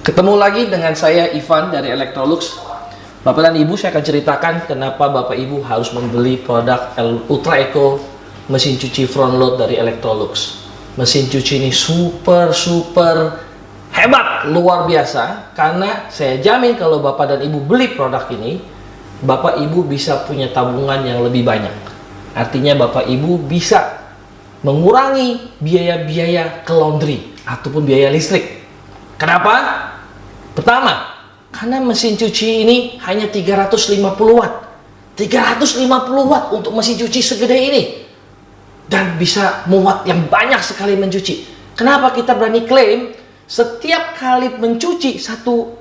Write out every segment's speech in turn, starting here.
Ketemu lagi dengan saya Ivan dari Electrolux. Bapak dan Ibu, saya akan ceritakan kenapa Bapak Ibu harus membeli produk Ultra Eco mesin cuci front load dari Electrolux. Mesin cuci ini super hebat, luar biasa. Karena saya jamin kalau Bapak dan Ibu beli produk ini, Bapak Ibu bisa punya tabungan yang lebih banyak. Artinya Bapak Ibu bisa mengurangi biaya-biaya ke laundry ataupun biaya listrik. Kenapa? Pertama, karena mesin cuci ini hanya 350 watt. 350 watt untuk mesin cuci segede ini. Dan bisa muat yang banyak sekali mencuci. Kenapa kita berani klaim setiap kali mencuci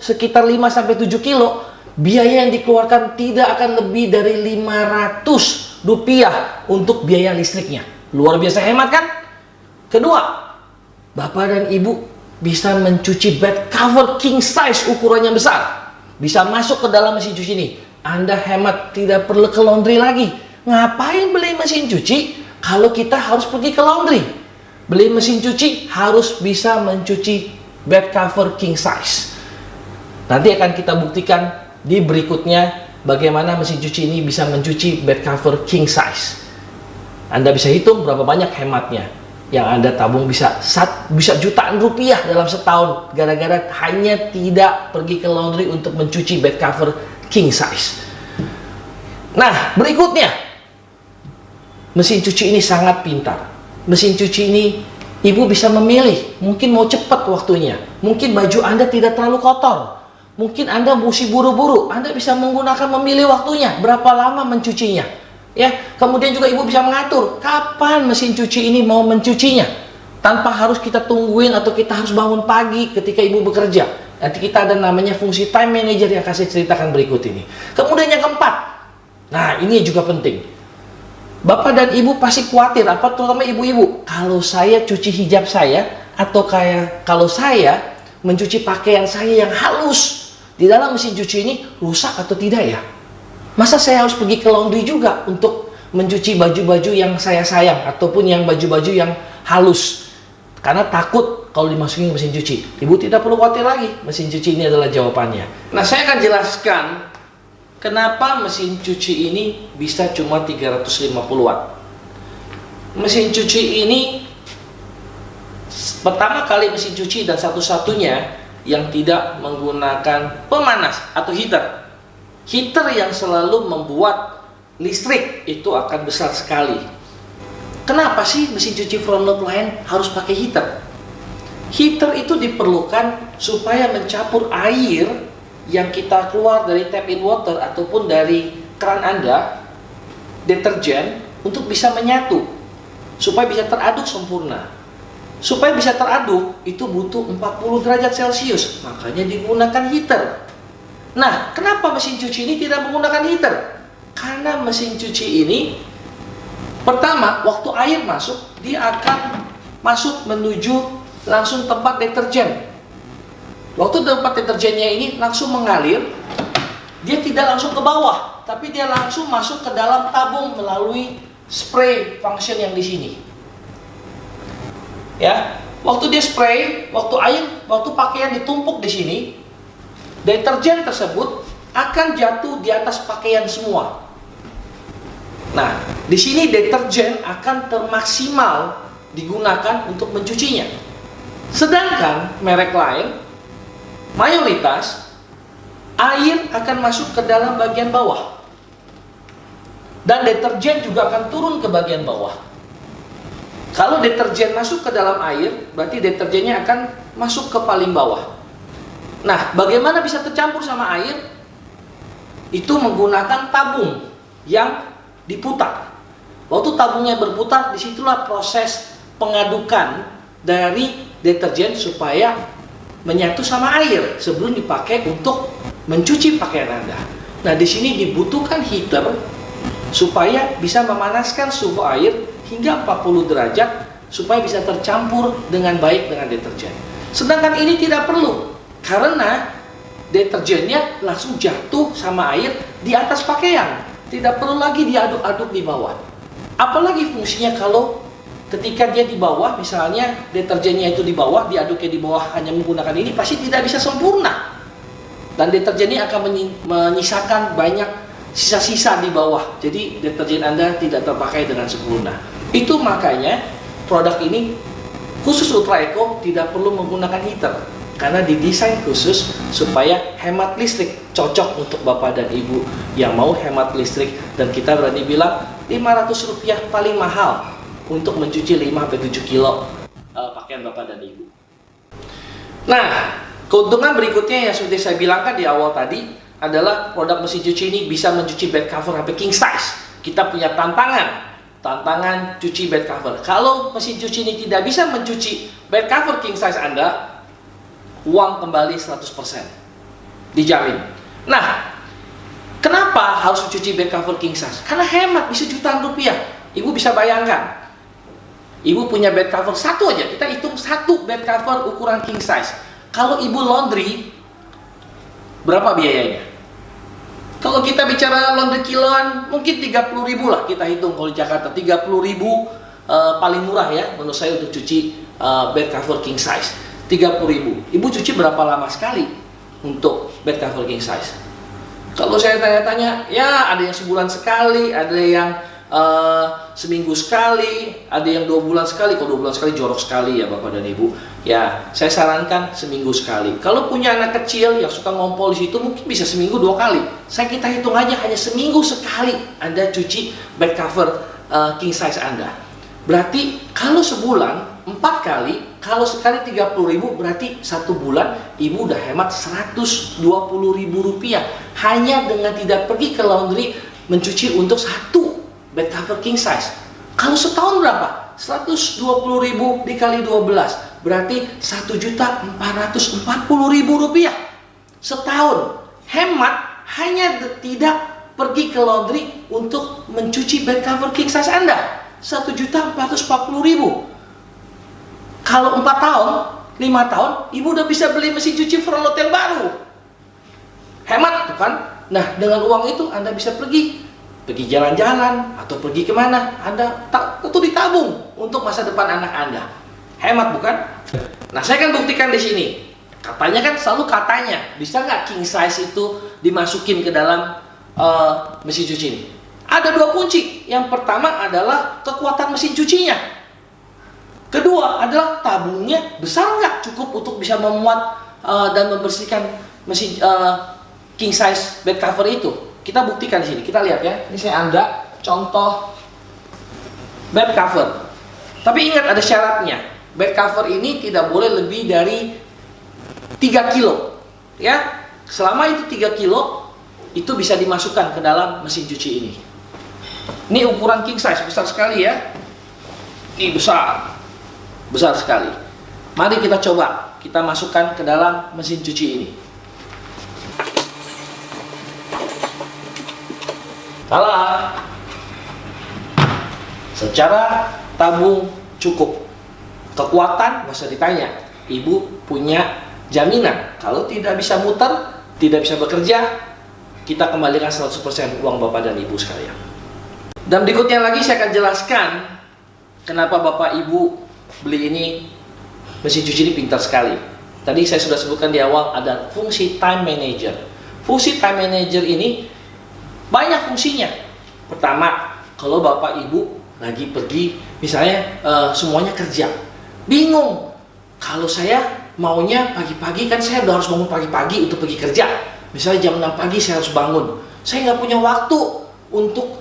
sekitar 5-7 kilo, biaya yang dikeluarkan tidak akan lebih dari 500 rupiah untuk biaya listriknya. Luar biasa hemat kan? Kedua, Bapak dan Ibu bisa mencuci bed cover king size ukurannya besar. Bisa masuk ke dalam mesin cuci ini. Anda hemat, tidak perlu ke laundry lagi. Ngapain beli mesin cuci kalau kita harus pergi ke laundry? Beli mesin cuci harus bisa mencuci bed cover king size. Nanti akan kita buktikan di berikutnya bagaimana mesin cuci ini bisa mencuci bed cover king size. Anda bisa hitung berapa banyak hematnya. Yang Anda tabung bisa jutaan rupiah dalam setahun gara-gara hanya tidak pergi ke laundry untuk mencuci bed cover king size. Nah, berikutnya, mesin cuci ini sangat pintar. Mesin cuci ini Ibu bisa memilih, mungkin mau cepat waktunya, mungkin baju Anda tidak terlalu kotor, mungkin Anda mesti buru-buru, Anda bisa memilih waktunya, berapa lama mencucinya. Ya, kemudian juga Ibu bisa mengatur kapan mesin cuci ini mau mencucinya tanpa harus kita tungguin atau kita harus bangun pagi ketika Ibu bekerja. Nanti kita ada namanya fungsi time manager yang akan saya ceritakan berikut ini. Kemudian yang keempat, nah ini juga penting. Bapak dan Ibu pasti khawatir, terutama ibu-ibu, kalau saya cuci hijab saya atau kalau saya mencuci pakaian saya yang halus di dalam mesin cuci ini rusak atau tidak ya? Masa saya harus pergi ke laundry juga untuk mencuci baju-baju yang saya sayang ataupun yang baju-baju yang halus? Karena takut kalau dimasukin ke mesin cuci. Ibu tidak perlu khawatir lagi, mesin cuci ini adalah jawabannya. Nah, saya akan jelaskan kenapa mesin cuci ini bisa cuma 350 watt. Mesin cuci ini pertama kali mesin cuci dan satu-satunya yang tidak menggunakan pemanas atau heater. Heater yang selalu membuat listrik itu akan besar sekali. Kenapa sih mesin cuci front load lain harus pakai heater? Heater itu diperlukan supaya mencampur air yang kita keluar dari tap in water ataupun dari keran Anda, deterjen, untuk bisa menyatu, supaya bisa teraduk sempurna. Supaya bisa teraduk, itu butuh 40 derajat Celcius, makanya digunakan heater. Nah, kenapa mesin cuci ini tidak menggunakan heater? Karena mesin cuci ini, pertama, waktu air masuk, dia akan masuk menuju langsung tempat deterjen. Waktu tempat deterjennya ini langsung mengalir, dia tidak langsung ke bawah, tapi dia langsung masuk ke dalam tabung melalui spray function yang di sini. Ya, waktu dia spray, waktu pakaian ditumpuk di sini, deterjen tersebut akan jatuh di atas pakaian semua. Nah, di sini deterjen akan termaksimal digunakan untuk mencucinya. Sedangkan merek lain, mayoritas air akan masuk ke dalam bagian bawah. Dan deterjen juga akan turun ke bagian bawah. Kalau deterjen masuk ke dalam air, berarti deterjennya akan masuk ke paling bawah. Nah, bagaimana bisa tercampur sama air? Itu menggunakan tabung yang diputar. Waktu tabungnya berputar, disitulah proses pengadukan dari deterjen supaya menyatu sama air sebelum dipakai untuk mencuci pakaian Anda. Nah, di sini dibutuhkan heater supaya bisa memanaskan suhu air hingga 40 derajat supaya bisa tercampur dengan baik dengan deterjen. Sedangkan ini tidak perlu. Karena deterjennya langsung jatuh sama air di atas pakaian. Tidak perlu lagi diaduk-aduk di bawah. Apalagi fungsinya kalau ketika dia di bawah, misalnya deterjennya itu di bawah, diaduknya di bawah hanya menggunakan ini, pasti tidak bisa sempurna. Dan deterjen ini akan menyisakan banyak sisa-sisa di bawah. Jadi deterjen Anda tidak terpakai dengan sempurna. Itu makanya produk ini khusus Ultra Eco tidak perlu menggunakan heater. Karena didesain khusus supaya hemat listrik, cocok untuk Bapak dan Ibu yang mau hemat listrik. Dan kita berani bilang Rp500 paling mahal untuk mencuci 5-7 kilo pakaian Bapak dan Ibu. Nah, keuntungan berikutnya yang sudah saya bilangkan di awal tadi adalah produk mesin cuci ini bisa mencuci bed cover sampai king size. Kita punya tantangan cuci bed cover. Kalau mesin cuci ini tidak bisa mencuci bed cover king size Anda, uang kembali 100%, dijamin. Nah, kenapa harus mencuci bed cover king size? Karena hemat, bisa jutaan rupiah. Ibu bisa bayangkan, Ibu punya bed cover satu aja, kita hitung satu bed cover ukuran king size. Kalau Ibu laundry, berapa biayanya? Kalau kita bicara laundry kiloan, mungkin 30.000 lah kita hitung kalau di Jakarta. 30.000 paling murah ya menurut saya untuk cuci bed cover king size. 30.000. Ibu cuci berapa lama sekali untuk bed cover king size? Kalau saya tanya-tanya, ya ada yang sebulan sekali, ada yang seminggu sekali, ada yang 2 bulan sekali. Kalau 2 bulan sekali jorok sekali ya Bapak dan Ibu. Ya, saya sarankan seminggu sekali. Kalau punya anak kecil yang suka ngompol di situ, mungkin bisa seminggu 2 kali. Kita hitung aja hanya seminggu sekali Anda cuci bed cover king size Anda. Berarti kalau sebulan 4 kali, kalau sekali 30.000, berarti 1 bulan Ibu udah hemat Rp120.000 hanya dengan tidak pergi ke laundry mencuci untuk 1 bed cover king size. Kalau setahun berapa? 120.000 dikali 12 berarti Rp1.440.000 setahun. Hemat hanya tidak pergi ke laundry untuk mencuci bed cover king size Anda. Rp1.440.000. Kalau 4 tahun, 5 tahun, Ibu udah bisa beli mesin cuci front load yang baru. Hemat tuh kan? Nah, dengan uang itu Anda bisa pergi jalan-jalan atau pergi kemana. Anda tentu ditabung untuk masa depan anak Anda. Hemat bukan? Nah, saya akan buktikan di sini. Katanya kan selalu katanya, bisa nggak king size itu dimasukin ke dalam mesin cuci ini? Ada 2 kunci. Yang pertama adalah kekuatan mesin cucinya. Kedua adalah tabungnya besar nggak, cukup untuk bisa memuat dan membersihkan mesin king size bed cover itu. Kita buktikan di sini. Kita lihat ya. Ini saya Anda contoh bed cover. Tapi ingat ada syaratnya. Bed cover ini tidak boleh lebih dari 3 kilo. Ya, selama itu 3 kilo itu bisa dimasukkan ke dalam mesin cuci ini. Ini ukuran king size, besar sekali ya. Ini besar sekali. Mari kita coba, kita masukkan ke dalam mesin cuci ini. Salah. Secara tabung cukup. Kekuatan nggak usah ditanya. Ibu punya jaminan. Kalau tidak bisa muter, tidak bisa bekerja, kita kembalikan 100% uang Bapak dan Ibu sekalian. Dan berikutnya lagi saya akan jelaskan kenapa Bapak Ibu beli ini mesin cuci ini pintar sekali. Tadi saya sudah sebutkan di awal ada fungsi time manager. Fungsi time manager ini banyak fungsinya. Pertama, kalau Bapak Ibu lagi pergi, misalnya semuanya kerja, bingung. Kalau saya maunya pagi-pagi, kan saya udah harus bangun pagi-pagi untuk pergi kerja. Misalnya jam 6 pagi saya harus bangun. Saya nggak punya waktu untuk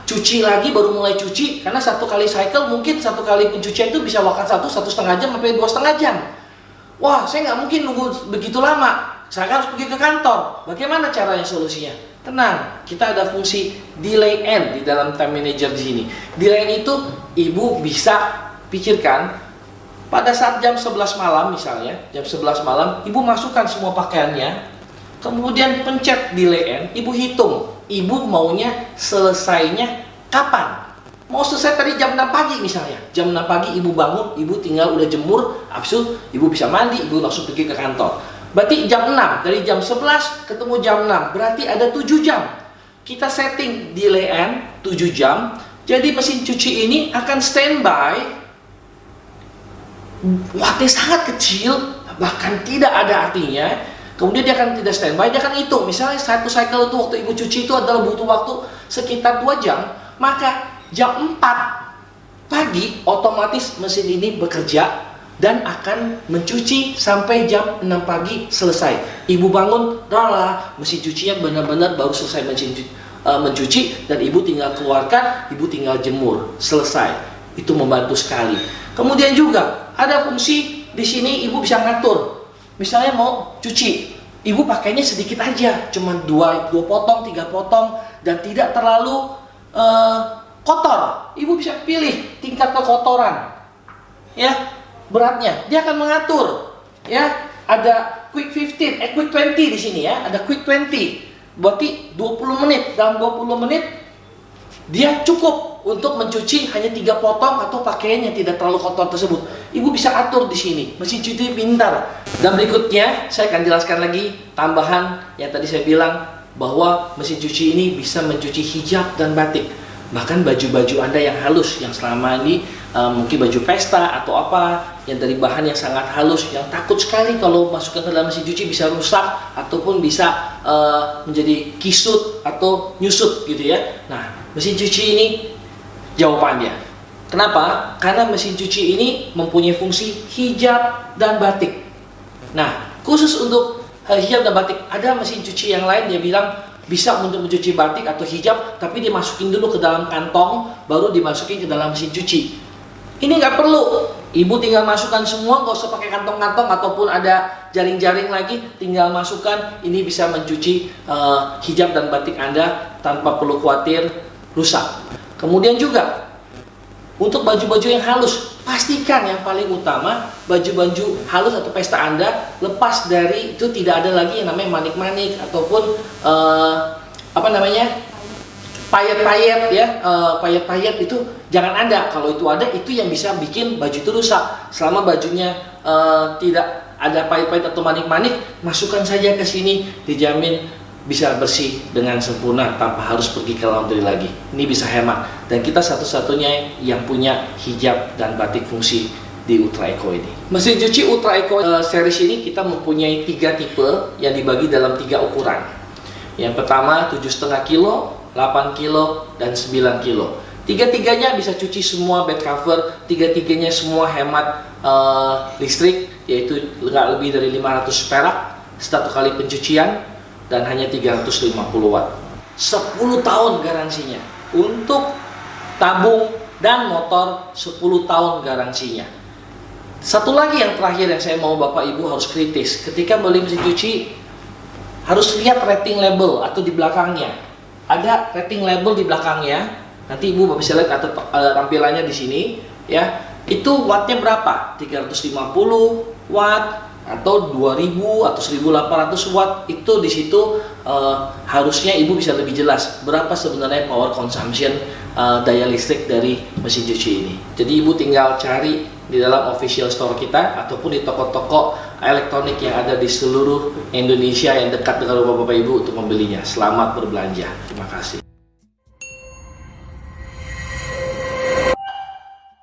cuci lagi, baru mulai cuci. Karena 1 kali cycle, mungkin 1 kali pencucian itu bisa makan 1,5 jam sampai 2,5 jam. Wah, saya nggak mungkin nunggu begitu lama. Saya harus pergi ke kantor. Bagaimana caranya solusinya? Tenang, kita ada fungsi delay end di dalam time manager di sini. Delay end itu Ibu bisa pikirkan pada saat jam 11 malam misalnya, jam 11 malam Ibu masukkan semua pakaiannya, kemudian pencet delay end, Ibu hitung, Ibu maunya selesainya kapan? Mau selesai tadi jam 6 pagi misalnya. Jam 6 pagi Ibu bangun, Ibu tinggal udah jemur, habis itu Ibu bisa mandi, Ibu langsung pergi ke kantor. Berarti jam 6, dari jam 11 ketemu jam 6, berarti ada 7 jam. Kita setting delay end 7 jam, Jadi mesin cuci ini akan standby, wattnya sangat kecil, bahkan tidak ada artinya. Kemudian dia akan tidak standby, dia akan hitung. Misalnya satu cycle itu waktu ibu cuci itu adalah butuh waktu sekitar 2 jam, maka jam 4 pagi otomatis mesin ini bekerja dan akan mencuci sampai jam 6 pagi selesai. Ibu bangun, mesin cucinya benar-benar baru selesai mencuci, dan ibu tinggal keluarkan, ibu tinggal jemur, selesai. Itu membantu sekali. Kemudian juga ada fungsi di sini, ibu bisa ngatur. Misalnya mau cuci, ibu pakainya sedikit aja, cuma 2 potong, 3 potong, dan tidak terlalu kotor. Ibu bisa pilih tingkat kekotoran, ya, beratnya. Dia akan mengatur, ya. Ada quick 20 di sini, ya. Ada quick 20, berarti 20 menit. Dalam 20 menit dia cukup untuk mencuci hanya 3 potong atau pakaian yang tidak terlalu kotor tersebut. Ibu bisa atur di sini. Mesin cuci pintar. Dan berikutnya saya akan jelaskan lagi tambahan yang tadi saya bilang, bahwa mesin cuci ini bisa mencuci hijab dan batik. Bahkan baju-baju Anda yang halus, yang selama ini mungkin baju pesta atau apa, yang dari bahan yang sangat halus, yang takut sekali kalau masukkan ke dalam mesin cuci bisa rusak ataupun bisa menjadi kisut atau nyusut gitu ya. Nah, mesin cuci ini jawabannya. Kenapa? Karena mesin cuci ini mempunyai fungsi hijab dan batik. Nah, khusus untuk hijab dan batik, ada mesin cuci yang lain dia bilang bisa untuk mencuci batik atau hijab, tapi dimasukin dulu ke dalam kantong, baru dimasukin ke dalam mesin cuci. Ini nggak perlu, ibu tinggal masukkan semua, nggak usah pakai kantong-kantong ataupun ada jaring-jaring lagi, tinggal masukkan. Ini bisa mencuci hijab dan batik Anda tanpa perlu khawatir rusak. Kemudian juga untuk baju-baju yang halus, pastikan yang paling utama baju-baju halus atau pesta Anda lepas dari itu, tidak ada lagi yang namanya manik-manik ataupun payet-payet ya, payet-payet itu jangan ada. Kalau itu ada, itu yang bisa bikin baju itu rusak. Selama bajunya tidak ada payet-payet atau manik-manik, masukkan saja ke sini, dijamin bisa bersih dengan sempurna tanpa harus pergi ke laundry lagi. Ini bisa hemat, dan kita satu-satunya yang punya hijab dan batik fungsi di Ultra Eco ini. Mesin cuci Ultra Eco series ini kita mempunyai 3 tipe yang dibagi dalam 3 ukuran. Yang pertama 7,5 kilo, 8 kilo, dan 9 kilo. Tiga-tiganya bisa cuci semua bed cover, tiga-tiganya semua hemat listrik, yaitu nggak lebih dari 500 perak satu kali pencucian, dan hanya 350 watt. 10 tahun garansinya. Untuk tabung dan motor 10 tahun garansinya. Satu lagi yang terakhir yang saya mau Bapak Ibu harus kritis, ketika beli mesin cuci harus lihat rating label atau di belakangnya. Ada rating label di belakangnya. Nanti Ibu bisa lihat atau tampilannya di sini ya. Itu wattnya berapa? 350 watt atau 2000 atau 1800 watt. Itu di situ harusnya Ibu bisa lebih jelas berapa sebenarnya power consumption daya listrik dari mesin cuci ini. Jadi Ibu tinggal cari di dalam official store kita ataupun di toko-toko elektronik yang ada di seluruh Indonesia yang dekat dengan rumah Bapak Ibu untuk membelinya. Selamat berbelanja. Terima kasih.